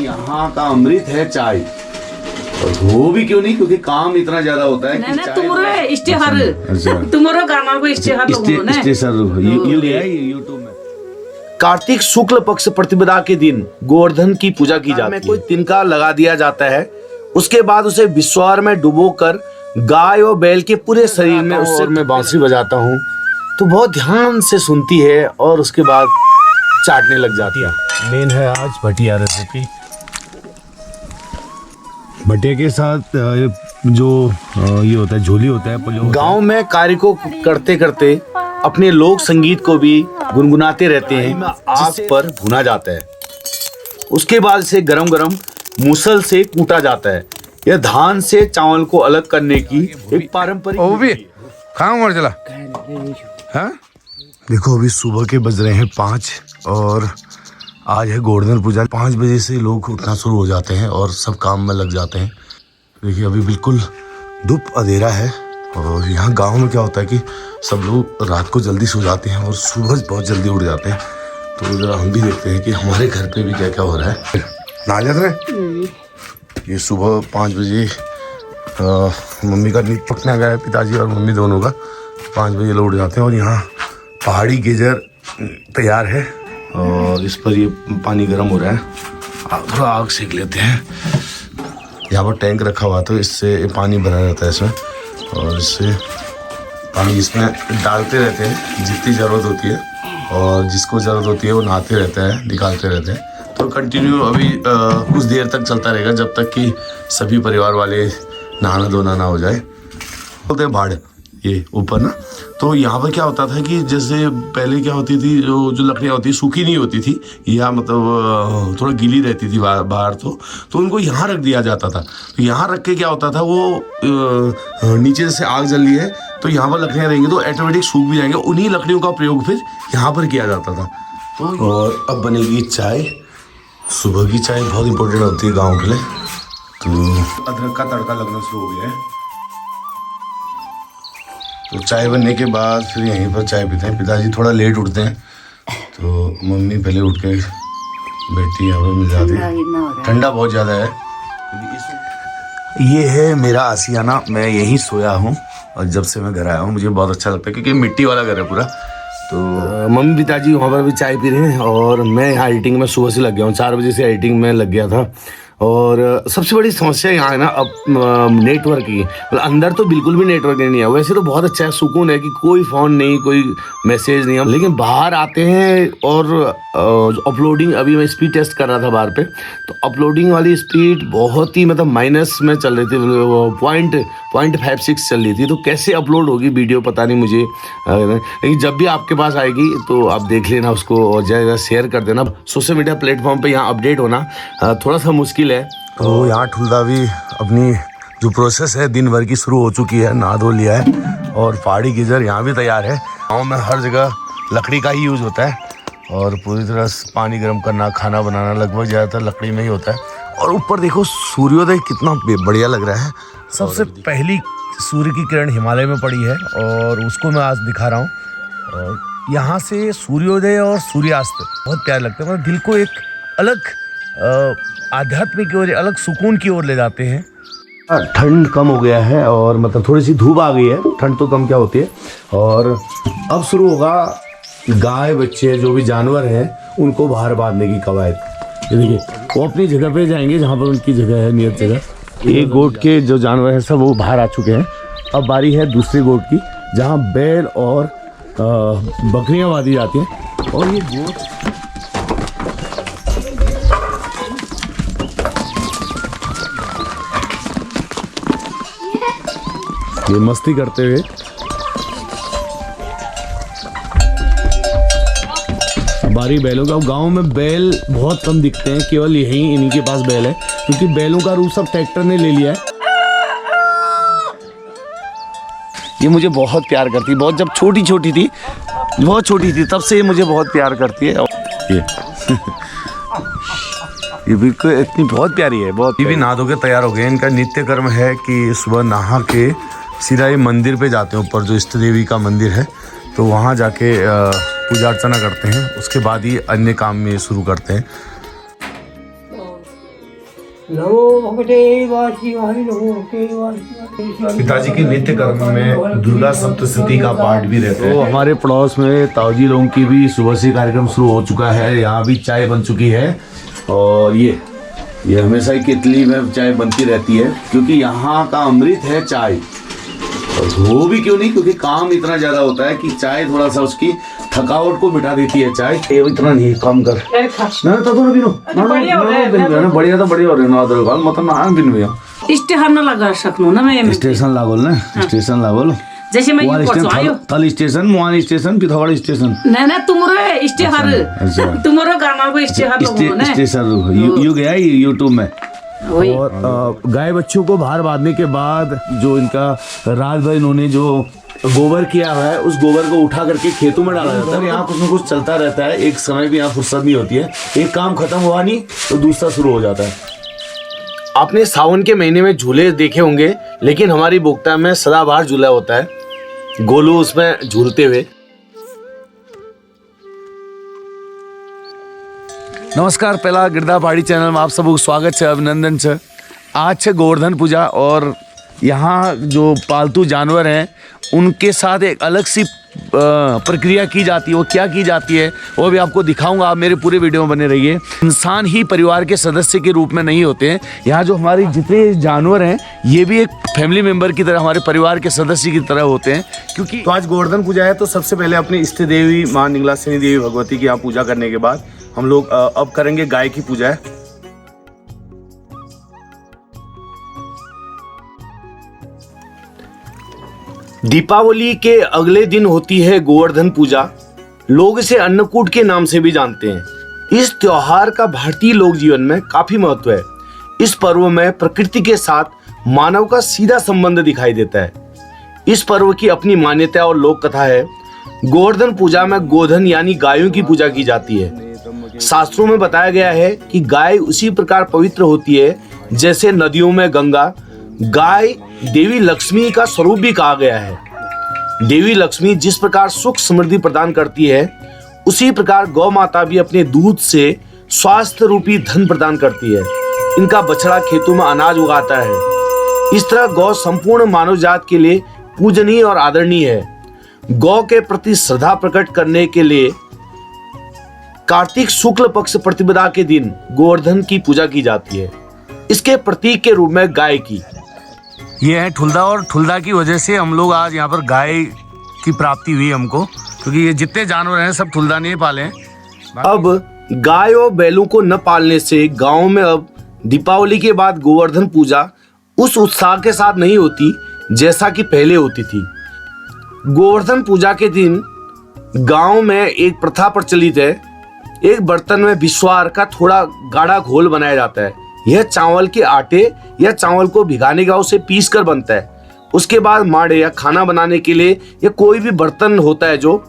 यहाँ का अमृत है चाय। और वो भी क्यों नहीं, क्योंकि काम इतना ज्यादा होता है कि चाय तुम्हारा गाना को इश्तेहार यूट्यूब में। कार्तिक शुक्ल पक्ष प्रतिपदा के दिन गोवर्धन की पूजा की जाती है। कोई तिनका लगा दिया जाता है, उसके बाद उसे विश्वार में डुबोकर गाय और बैल के पूरे शरीर में उससे मैं बांसुरी बजाता हूँ तो बहुत ध्यान से सुनती है और उसके बाद चाटने लग जाती है। मेन है आज भटिया रेसिपी। भटिया के साथ जो ये होता है झोली होता है। गांव में कार्य को करते करते अपने लोक संगीत को भी गुनगुनाते रहते हैं। आग पर भुना जाता है, उसके बाद इसे गरम गरम मूसल से कूटा जाता है। यह धान से चावल को अलग करने की एक पारंपरिक वो भी खाओ मर चला। हाँ देखो अभी सुबह के बज रहे हैं 5 और आज है गोवर्धन पूजा। 5 बजे से लोग उठना शुरू हो जाते हैं और सब काम में लग जाते हैं। देखिए अभी बिल्कुल धूप अंधेरा है और यहाँ गांव में क्या होता है कि सब लोग रात को जल्दी सो जाते हैं और सुबह बहुत जल्दी उठ जाते हैं। तो जरा हम भी देखते हैं कि हमारे घर पे भी क्या क्या हो रहा है। नहा जाते हैं। ये सुबह 5 बजे मम्मी का नींद पकने गया है, पिताजी और मम्मी दोनों का। 5 बजे लोग उठ जाते हैं और यहाँ पहाड़ी गेजर तैयार है और इस पर ये पानी गर्म हो रहा है। थोड़ा आग सेक लेते हैं। यहाँ पर टैंक रखा हुआ तो इससे पानी भरा रहता है इसमें और इससे पानी इसमें डालते रहते हैं जितनी ज़रूरत होती है और जिसको ज़रूरत होती है वो नहाते रहता है, निकालते रहते हैं। तो कंटिन्यू अभी कुछ देर तक चलता रहेगा जब तक कि सभी परिवार वाले नहाना धोना ना हो जाए। बोलते हैं भाड़ ये ऊपर ना। तो यहाँ पर क्या होता था कि जैसे पहले क्या होती थी, जो लकड़ियाँ होती सूखी नहीं होती थी या मतलब थोड़ा गीली रहती थी बाहर, तो उनको यहाँ रख दिया जाता था। तो यहाँ रख के क्या होता था, वो नीचे से आग जल रही है तो यहाँ पर लकड़ियाँ रहेंगी तो ऑटोमेटिक सूख भी जाएंगे। उन्हीं लकड़ियों का प्रयोग फिर यहाँ पर किया जाता था। तो और अब बनेगी चाय। सुबह की चाय बहुत इंपॉर्टेंट होती है गाँव के लिए। तो अदरक का तड़का लगना शुरू हो गया है। तो चाय बनने के बाद फिर यहीं पर चाय पीते हैं। पिताजी थोड़ा लेट उठते हैं तो मम्मी पहले उठ के बैठती है, हमें मिल जाती है। ठंडा बहुत ज़्यादा है। ये है मेरा आशियाना, मैं यहीं सोया हूँ और जब से मैं घर आया हूँ मुझे बहुत अच्छा लगता है क्योंकि मिट्टी वाला घर है पूरा। तो मम्मी पिताजी वहाँ पर भी चाय पी रहे हैं और मैं यहाँ एडिटिंग में सुबह से लग गया हूँ। 4 बजे से एडिटिंग में लग गया था। और सबसे बड़ी समस्या यहाँ है ना अब नेटवर्क की। मतलब अंदर तो बिल्कुल भी नेटवर्क नहीं है। वैसे तो बहुत अच्छा है, सुकून है कि कोई फ़ोन नहीं, कोई मैसेज नहीं। लेकिन बाहर आते हैं और अपलोडिंग, अभी मैं स्पीड टेस्ट कर रहा था बाहर पे, तो अपलोडिंग वाली स्पीड बहुत ही मतलब माइनस में चल रही थी, 0.56 चल रही थी। तो कैसे अपलोड होगी वीडियो पता नहीं मुझे। लेकिन जब भी आपके पास आएगी तो आप देख लेना उसको और ज़्यादा शेयर कर देना। सोशल मीडिया प्लेटफॉर्म पे यहाँ अपडेट होना थोड़ा सा मुश्किल है। तो यहाँ ठुलदा भी अपनी जो प्रोसेस है दिन भर की शुरू हो चुकी है। नहा धो लिया है और पहाड़ी गीजर यहाँ भी तैयार है। गाँव में हर जगह लकड़ी का ही यूज़ होता है और पूरी तरह पानी गर्म करना, खाना बनाना लगभग ज़्यादातर लकड़ी में ही होता है। और ऊपर देखो सूर्योदय कितना बढ़िया लग रहा है। सबसे पहली सूर्य की किरण हिमालय में पड़ी है और उसको मैं आज दिखा रहा हूँ। और यहाँ से सूर्योदय और सूर्यास्त बहुत प्यारे लगते हैं। मतलब दिल को एक अलग आध्यात्मिक की ओर, अलग सुकून की ओर ले जाते हैं। ठंड कम हो गया है और मतलब थोड़ी सी धूप आ गई है। ठंड तो कम क्या होती है। और अब शुरू होगा गाय बच्चे जो भी जानवर हैं उनको बाहर बांधने की कवायद। ये देखिए वो अपनी जगह पे जाएंगे जहाँ पर उनकी जगह है, नियत जगह। एक गोट के जो जानवर हैं सब वो बाहर आ चुके हैं। अब बारी है दूसरी गोट की जहाँ बैल और बकरियाँ बांधी जाती हैं। और ये गोट ये मस्ती करते हुए बारी बैलों का। गांव में बैल बहुत कम दिखते हैं, केवल यहीं इन्हीं के पास बैल है क्योंकि बैलों का रूप सब ट्रैक्टर ने ले लिया है। ये मुझे बहुत प्यार करती है, बहुत जब छोटी छोटी थी, बहुत छोटी थी तब से ये मुझे बहुत प्यार करती है। ये बिल्कुल इतनी बहुत प्यारी है, बहुत। ये भी नहा धो के तैयार हो गए। इनका नित्य कर्म है कि सुबह नहा के सीधा ये मंदिर पे जाते हैं, ऊपर जो इष्ट देवी का मंदिर है तो वहाँ जाके पूजा अर्चना करते हैं। उसके बाद ही अन्य काम में शुरू करते हैं। नमो भगवते वासुदेवाय नमो भगवते वासुदेवाय। पिताजी के नित्य कर्म में दुर्गा सप्तशती का पाठ भी रहता है। तो हमारे पड़ोस में ताऊजी लोगों की भी सुबह से कार्यक्रम शुरू हो चुका है। यहाँ भी चाय बन चुकी है और ये हमेशा ही केतली में चाय बनती रहती है क्योंकि यहाँ का अमृत है चाय। और वो भी क्यों नहीं, क्योंकि काम इतना ज्यादा होता है कि चाय थोड़ा सा उसकी थकावट को मिटा देती है चाय। ये इतना नहीं काम कर ना तो ना बिनो ना बढ़िया तो बढ़िया हो रहे ना अदर काल मतलब ना बिन भैया स्टेशन न लगा सकनो ना मैं स्टेशन लागोल ना स्टेशन लागोल जैसे मैं ये पहुंचो आयो थल station Muan station Pithoragarh station ना तुम्हारे स्टेशन तुम्हारे गांव को स्टेशन स्टेशन यू गया यूट्यूब में। और गाय बच्चों को बाहर बांधने के बाद जो इनका रात भर इन्होंने जो गोबर किया हुआ है उस गोबर को उठा करके खेतों में डाला जाता है। यहाँ कुछ न कुछ चलता रहता है, एक समय भी यहाँ फुर्सत नहीं होती है। एक काम खत्म हुआ नहीं तो दूसरा शुरू हो जाता है। आपने सावन के महीने में झूले देखे होंगे, लेकिन हमारी बोगता में सदाबहार झूला होता है, गोलू उसमें झूलते हुए। नमस्कार, पहला गिरधा पहाड़ी चैनल में आप सबको स्वागत है, अभिनंदन है। आज है गोवर्धन पूजा और यहाँ जो पालतू जानवर हैं उनके साथ एक अलग सी प्रक्रिया की जाती है। वो क्या की जाती है वो भी आपको दिखाऊंगा, आप मेरे पूरे वीडियो में बने रहिए। इंसान ही परिवार के सदस्य के रूप में नहीं होते हैं, यहाँ जो हमारे जितने जानवर हैं ये भी एक फैमिली मेम्बर की तरह, हमारे परिवार के सदस्य की तरह होते हैं। क्योंकि तो आज गोवर्धन पूजा है तो सबसे पहले अपने इष्ट देवी माँ निगलासिनी देवी भगवती की यहाँ पूजा करने के बाद हम लोग अब करेंगे गाय की पूजा। दीपावली के अगले दिन होती है गोवर्धन पूजा। लोग इसे अन्नकूट के नाम से भी जानते हैं। इस त्योहार का भारतीय लोक जीवन में काफी महत्व है। इस पर्व में प्रकृति के साथ मानव का सीधा संबंध दिखाई देता है। इस पर्व की अपनी मान्यता और लोक कथा है। गोवर्धन पूजा में गोधन यानी गायों की पूजा की जाती है। शास्त्रों में बताया गया है कि गाय उसी प्रकार पवित्र होती है जैसे नदियों में गंगा। गाय देवी लक्ष्मी का स्वरूप भी कहा गया है। देवी लक्ष्मी जिस प्रकार सुख समृद्धि प्रदान करती है, उसी प्रकार गौ माता भी अपने दूध से स्वास्थ्य रूपी धन प्रदान करती है। इनका बछड़ा खेतों में अनाज उगाता है। इस तरह गौ संपूर्ण मानव जात के लिए पूजनीय और आदरणीय है। गौ के प्रति श्रद्धा प्रकट करने के लिए कार्तिक शुक्ल पक्ष प्रतिपदा के दिन गोवर्धन की पूजा की जाती है। इसके प्रतीक के रूप में गाय की ये है ठुल्दा, और ठुल्दा की वजह से हम लोग आज यहाँ पर गाय की प्राप्ति हुई हमको, क्योंकि ये जितने जानवर हैं सब ठुल्दा नहीं पाले हैं। अब गाय और बैलों को न पालने से गांव में अब दीपावली के बाद गोवर्धन पूजा उस उत्साह के साथ नहीं होती जैसा कि पहले होती थी। गोवर्धन पूजा के दिन गांव में एक प्रथा प्रचलित है। एक बर्तन में विश्वार का थोड़ा गाढ़ा घोल बनाया जाता है। यह चावल के आटे या चावल को भिगाने का उसे पीस कर बनता है। उसके बाद माड़े या खाना बनाने के लिए या कोई भी बर्तन होता है जो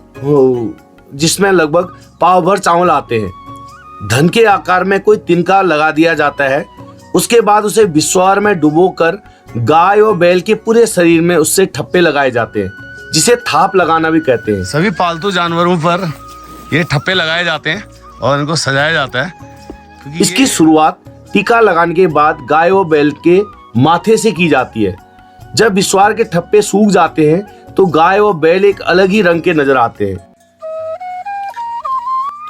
जिसमें लगभग पाव भर चावल आते हैं। धन के आकार में कोई तिनका लगा दिया जाता है। उसके बाद उसे विश्वार में डुबोकर गाय और बैल के पूरे शरीर में उससे ठप्पे लगाए जाते हैं, जिसे थाप लगाना भी कहते हैं। सभी पालतू जानवरों पर ये ठप्पे लगाए जाते हैं और इनको सजाया जाता है। इसकी शुरुआत टीका लगाने के बाद गाय और बैल के माथे से की जाती है। जब विश्वार के ठप्पे सूख जाते हैं तो गाय और बैल एक अलग ही रंग के नजर आते हैं।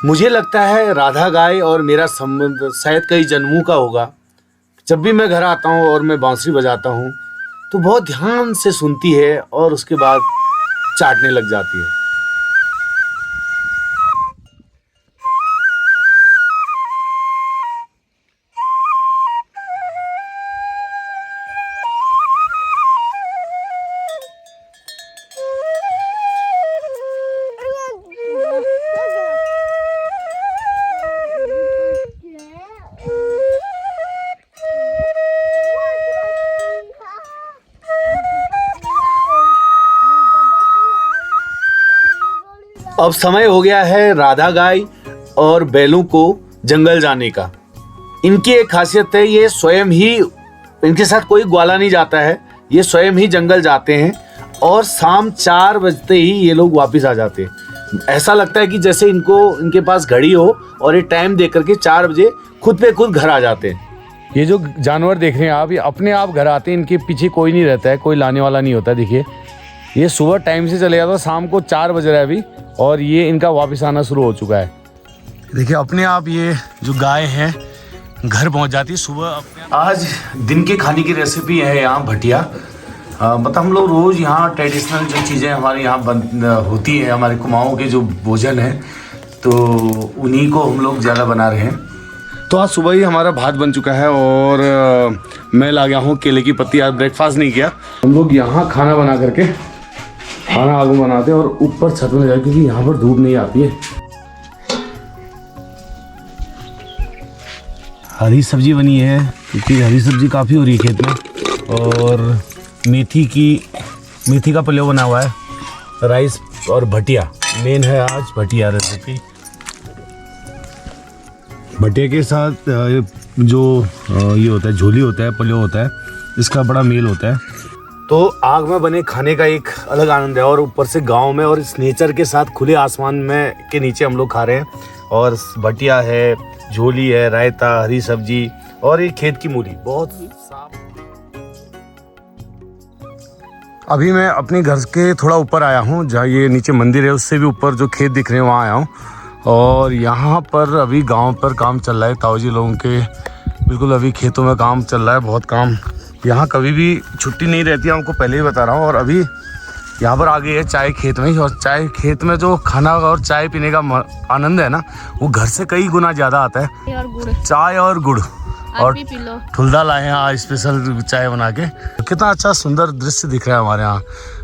मुझे लगता है राधा गाय और मेरा संबंध शायद कई जन्मों का होगा। जब भी मैं घर आता हूँ और मैं बांसुरी बजाता हूँ तो बहुत ध्यान से सुनती है और उसके बाद चाटने लग जाती है। अब समय हो गया है राधा गाय और बैलों को जंगल जाने का। इनकी एक खासियत है, ये स्वयं ही, इनके साथ कोई ग्वाला नहीं जाता है, ये स्वयं ही जंगल जाते हैं और शाम 4 बजते ही ये लोग वापस आ जाते हैं। ऐसा लगता है कि जैसे इनके पास घड़ी हो और ये टाइम दे करके 4 बजे खुद पे खुद घर आ जाते हैं। ये जो जानवर देख रहे हैं आप, ये अपने आप घर आते हैं, इनके पीछे कोई नहीं रहता है, कोई लाने वाला नहीं होता। देखिए ये सुबह टाइम से चले जाता है, शाम को 4 बज रहा है अभी, और ये इनका वापस आना शुरू हो चुका है। देखिए अपने आप ये जो गाय हैं घर पहुंच जाती है सुबह। आज दिन के खाने की रेसिपी है यहाँ भटिया। मतलब हम लोग रोज़ यहाँ ट्रेडिशनल जो चीज़ें हमारे यहाँ होती है, हमारे कुमाऊँ के जो भोजन है, तो उन्हीं को हम लोग ज़्यादा बना रहे हैं। तो आज सुबह ही हमारा भात बन चुका है और मैं ला गया हूँ केले की पत्ती। आज ब्रेकफास्ट नहीं किया। हम लोग यहाँ खाना बना करके खाना आगू बनाते हैं और ऊपर छत में जाए, क्योंकि यहाँ पर धूप नहीं आती है। हरी सब्जी बनी है, क्योंकि हरी सब्जी काफ़ी हो रही है खेत में, और मेथी का पुलाव बना हुआ है, राइस और भटिया मेन है आज। भटिया रेसिपी, भटिया के साथ जो ये होता है झोली होता है, पुलाव होता है, इसका बड़ा मेल होता है। तो आग में बने खाने का एक अलग आनंद है, और ऊपर से गांव में और इस नेचर के साथ खुले आसमान में के नीचे हम लोग खा रहे हैं। और भटिया है, झोली है, रायता, हरी सब्जी और ये खेत की मूली बहुत साफ। अभी मैं अपने घर के थोड़ा ऊपर आया हूँ, जहाँ ये नीचे मंदिर है उससे भी ऊपर जो खेत दिख रहे हैं वहाँ आया हूँ। और यहाँ पर अभी गांव पर काम चल रहा है, ताऊजी लोगों के बिल्कुल अभी खेतों में काम चल रहा है, बहुत काम। यहाँ कभी भी छुट्टी नहीं रहती है, आपको पहले ही बता रहा हूँ। और अभी यहाँ पर आ गई है चाय खेत में ही, और चाय खेत में जो खाना और चाय पीने का आनंद है ना, वो घर से कई गुना ज़्यादा आता है। और गुड़, चाय और गुड़ और भी पी लो। ठुल्दा लाए हैं आज स्पेशल चाय बना के। कितना अच्छा सुंदर दृश्य दिख रहा है हमारे यहाँ।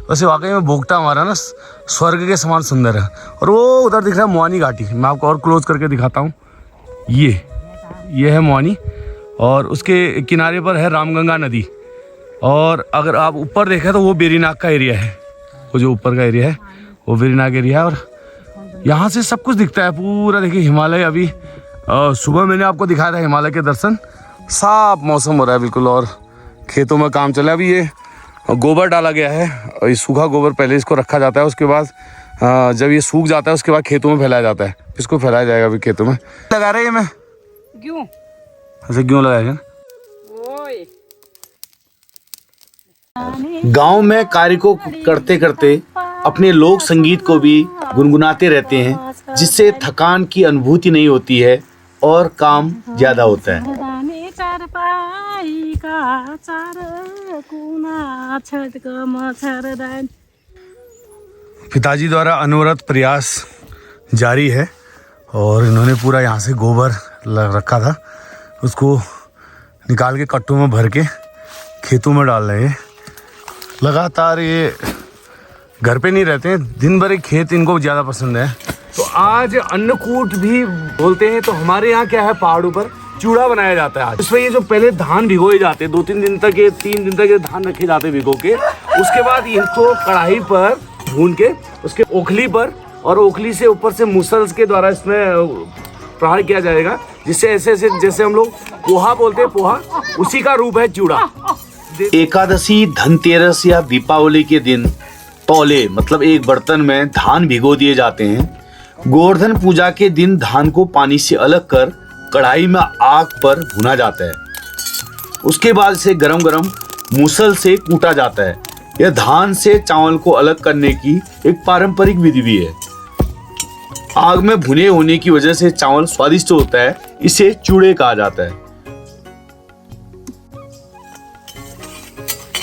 वैसे वाकई में बोगटा हमारा ना स्वर्ग के समान सुंदर है। और वो उधर दिख रहा है मुआनी घाटी, मैं आपको और क्लोज करके दिखाता हूँ। ये है मुआनी, और उसके किनारे पर है रामगंगा नदी। और अगर आप ऊपर देखें तो वो बेरीनाग का एरिया है, वो जो ऊपर का एरिया है वो वेरीनाग एरिया है। और यहाँ से सब कुछ दिखता है पूरा। देखिए हिमालय, अभी सुबह मैंने आपको दिखाया था हिमालय के दर्शन। साफ मौसम हो रहा है बिल्कुल, और खेतों में काम चल रहा है। अभी ये गोबर डाला गया है, ये सूखा गोबर पहले इसको रखा जाता है, उसके बाद जब ये सूख जाता है उसके बाद खेतों में फैलाया जाता है। इसको फैलाया जाएगा अभी खेतों में। लगा रहे हैं मैं क्यों ऐसे क्यों लगाया? गांव में कार्य को करते करते अपने लोक संगीत को भी गुनगुनाते रहते हैं, जिससे थकान की अनुभूति नहीं होती है और काम ज्यादा होता है। पिताजी द्वारा अनवरत प्रयास जारी है, और इन्होंने पूरा यहाँ से गोबर रखा था, उसको निकाल के कट्टों में भर के खेतों में डाल रहे हैं। लगातार ये घर पे नहीं रहते हैं, दिन भर खेत इनको ज़्यादा पसंद है। तो आज अन्नकूट भी बोलते हैं। तो हमारे यहाँ क्या है, पहाड़ों पर चूड़ा बनाया जाता है आज। इसमें ये जो पहले धान भिगोए जाते हैं, 2-3 दिन तक, ये 3 दिन तक ये धान रखे जाते हैं भिगो के। उसके बाद इनको कढ़ाई पर भून के उसके ओखली पर, और ओखली से ऊपर से मुसल्स के द्वारा इसमें प्रहार किया जाएगा, जिससे ऐसे जैसे हम लोग पोहा बोलते हैं, पोहा उसी का रूप है चूड़ा। एकादशी, धनतेरस या दीपावली के दिन तौले मतलब एक बर्तन में धान भिगो दिए जाते हैं। गोवर्धन पूजा के दिन धान को पानी से अलग कर कढ़ाई में आग पर भुना जाता है। उसके बाद इसे गरम गरम मुसल से कूटा जाता है। यह धान से चावल को अलग करने की एक पारंपरिक विधि भी है। आग में भुने होने की वजह से चावल स्वादिष्ट होता है, इसे चूड़े कहा जाता है।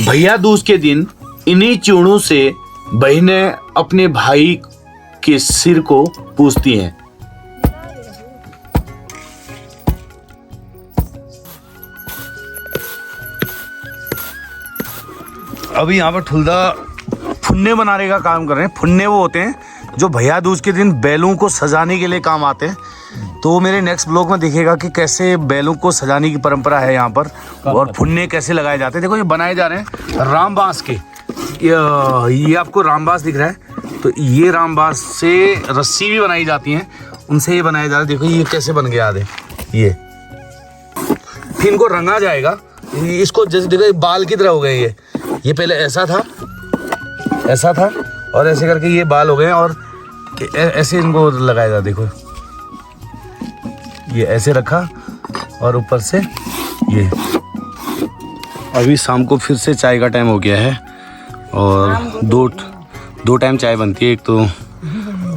भैया दूज के दिन इन्हीं चूड़ों से बहनें अपने भाई के सिर को पूजती हैं। अभी यहाँ पर ठुल्दा फुन्ने बनाने का काम कर रहे हैं। फुन्ने वो होते हैं जो भैया दूज के दिन बैलों को सजाने के लिए काम आते हैं। तो मेरे नेक्स्ट ब्लॉग में दिखेगा कि कैसे बैलों को सजाने की परंपरा है यहाँ पर, और फुन्ने कैसे लगाए जाते हैं। देखो ये बनाए जा रहे हैं रामबांस के। ये आपको रामबांस दिख रहा है, तो ये रामबांस से रस्सी भी बनाई जाती है, उनसे ये बनाया जा रहा है। देखो ये कैसे बन गया आधे। ये फिर इनको रंगा जाएगा। इसको जैसे देखो बाल की तरह हो गए ये पहले ऐसा था और ऐसे करके ये बाल हो गए, और ऐसे इनको लगाया जाता। देखो ये ऐसे रखा और ऊपर से ये अभी शाम को फिर से चाय का टाइम हो गया है और दो टाइम चाय बनती है, एक तो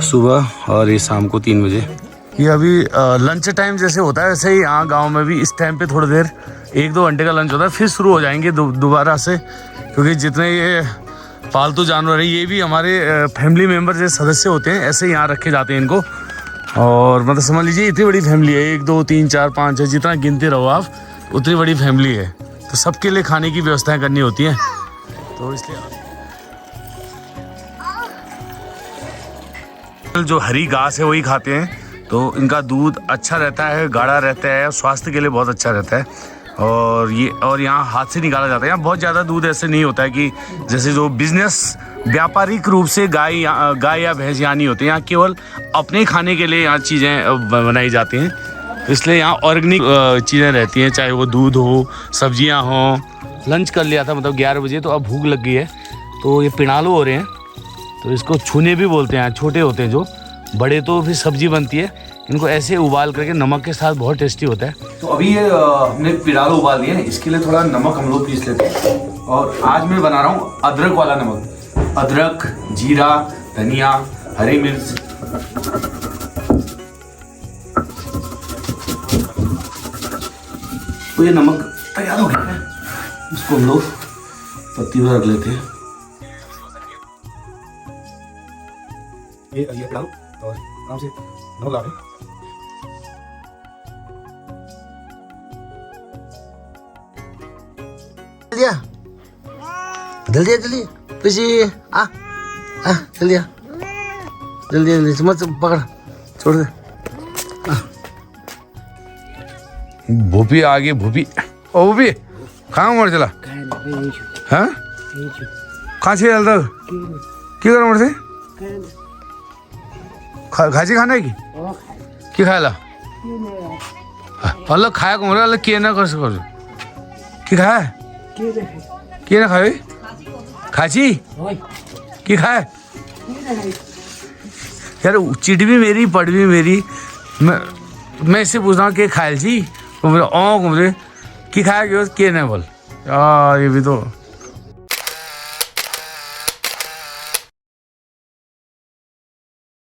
सुबह और ये शाम को 3 बजे। ये अभी लंच टाइम जैसे होता है वैसे ही यहाँ गांव में भी इस टाइम पे थोड़ी देर 1-2 घंटे का लंच होता है, फिर शुरू हो जाएंगे दोबारा से, क्योंकि जितने ये पालतू जानवर है ये भी हमारे फैमिली मेम्बर जैसे सदस्य होते हैं, ऐसे यहाँ रखे जाते हैं इनको। और मतलब समझ लीजिए इतनी बड़ी फैमिली है, 1 2 3 4 5 है, जितना गिनते रहो आप उतनी बड़ी फैमिली है, तो सबके लिए खाने की व्यवस्थाएं करनी होती हैं, तो इसलिए जो हरी घास है वही खाते हैं, तो इनका दूध अच्छा रहता है, गाढ़ा रहता है, स्वास्थ्य के लिए बहुत अच्छा रहता है। और यहाँ हाथ से निकाला जाता है, यहाँ बहुत ज़्यादा दूध ऐसे नहीं होता है कि जैसे जो बिजनेस व्यापारिक रूप से गाय या भैंस यहाँ नहीं होते, यहाँ केवल अपने खाने के लिए यहाँ चीज़ें बनाई जाती हैं, इसलिए यहाँ ऑर्गेनिक चीज़ें रहती हैं, चाहे वो दूध हो, सब्जियाँ हों। लंच कर लिया था मतलब 11 बजे, तो अब भूख लग गई है, तो ये पिणालू हो रहे हैं, तो इसको छूने भी बोलते हैं, छोटे होते हैं जो, बड़े तो फिर सब्जी बनती है, इनको ऐसे उबाल करके नमक के साथ बहुत टेस्टी होता है। तो अभी ये हमने पिरालू उबाल दिए हैं, इसके लिए थोड़ा नमक हम लोग पीस लेते हैं, और आज मैं बना रहा हूँ अदरक वाला नमक, अदरक, जीरा, धनिया, हरी मिर्च, तो ये नमक तैयार हो गया है, इसको हम लोग पत्ती पर रख लेते हैं। ये डालो और आराम से नमक डालो। जल्दी खुशी आ जल्दी जल्दी मत पकड़, छोड़ दे। भूपी आ गई, भूपी ओ भूपी कहाँ मर चला हाँ कहाँ से चलता की कर मर से खाची खाना है की खायला अलग खाया को अलग किए ना कर सको की खाए किए ना खाए खाची की खाए यार, चिट भी मेरी पढ़ भी मेरी, मैं इससे पूछ रहा हूँ कि खायल जी, तो मेरा मुझे की खाया कि ना बोल यार, ये भी तो